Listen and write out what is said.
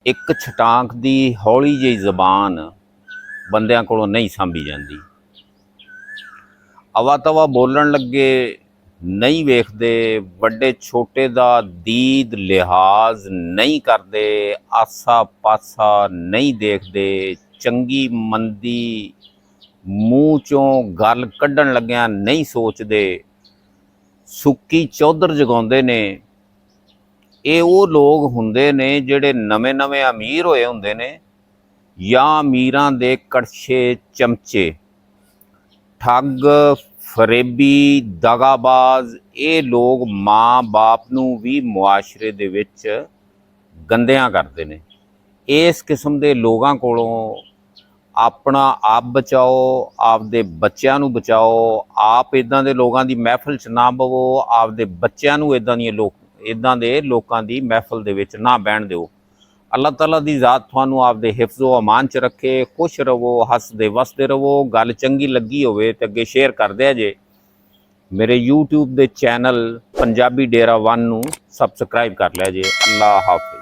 ਇੱਕ ਛਟਾਂਕ ਦੀ ਹੌਲੀ ਜਿਹੀ ਜ਼ਬਾਨ ਬੰਦਿਆਂ ਕੋਲੋਂ ਨਹੀਂ ਸਾਂਭੀ ਜਾਂਦੀ। ਅਵਾ ਤਵਾ ਬੋਲਣ ਲੱਗੇ ਨਹੀਂ ਵੇਖਦੇ, ਵੱਡੇ ਛੋਟੇ ਦਾ ਦੀਦ ਲਿਹਾਜ਼ ਨਹੀਂ ਕਰਦੇ, ਆਸਾ ਪਾਸਾ ਨਹੀਂ ਦੇਖਦੇ, ਚੰਗੀ ਮੰਦੀ ਮੂੰਹ ਚੋਂ ਗੱਲ ਕੱਢਣ ਲੱਗਿਆਂ ਨਹੀਂ ਸੋਚਦੇ, ਸੁੱਕੀ ਚੌਧਰ ਜਗਾਉਂਦੇ ਨੇ। ਇਹ ਉਹ ਲੋਕ ਹੁੰਦੇ ਨੇ ਜਿਹੜੇ ਨਵੇਂ ਅਮੀਰ ਹੋਏ ਹੁੰਦੇ ਨੇ, ਜਾਂ ਅਮੀਰਾਂ ਦੇ ਕੜਛੇ ਚਮਚੇ, ਠੱਗ ਫਰੇਬੀ ਦਗਾਬਾਜ਼। ਇਹ ਲੋਕ ਮਾਂ ਬਾਪ ਨੂੰ ਵੀ ਮੁਆਸ਼ਰੇ ਦੇ ਵਿੱਚ ਗੰਦਿਆਂ ਕਰਦੇ ਨੇ। ਇਸ ਕਿਸਮ ਦੇ ਲੋਕਾਂ ਕੋਲੋਂ ਆਪਣਾ ਆਪ ਬਚਾਓ, ਆਪਦੇ ਬੱਚਿਆਂ ਨੂੰ ਬਚਾਓ। ਆਪ ਇੱਦਾਂ ਦੇ ਲੋਕਾਂ ਦੀ ਮਹਿਫਲ 'ਚ ਨਾ ਬਵੋ, ਆਪਦੇ ਬੱਚਿਆਂ ਨੂੰ ਇੱਦਾਂ ਦੇ ਲੋਕਾਂ ਦੀ ਮਹਿਫਲ ਦੇ ਵਿੱਚ ਨਾ ਬਹਿਣ ਦਿਓ। ਅੱਲਾਹ ਤਾਲਾ ਦੀ ਜ਼ਾਤ ਤੁਹਾਨੂੰ ਆਪਦੇ ਹਿਫਜ਼ੋ ਅਮਾਨ 'ਚ ਰੱਖੇ। ਖੁਸ਼ ਰਹੋ, ਹੱਸਦੇ ਵਸਦੇ ਰਹੋ। ਗੱਲ ਚੰਗੀ ਲੱਗੀ ਹੋਵੇ ਤੇ ਅੱਗੇ ਸ਼ੇਅਰ ਕਰ ਦਿਆ ਜੇ। ਮੇਰੇ YouTube ਦੇ ਚੈਨਲ ਪੰਜਾਬੀ ਡੇਰਾ 1 ਨੂੰ ਸਬਸਕ੍ਰਾਈਬ ਕਰ ਲਿਆ ਜੇ। ਅੱਲਾਹ ਹਾਫਿਜ਼।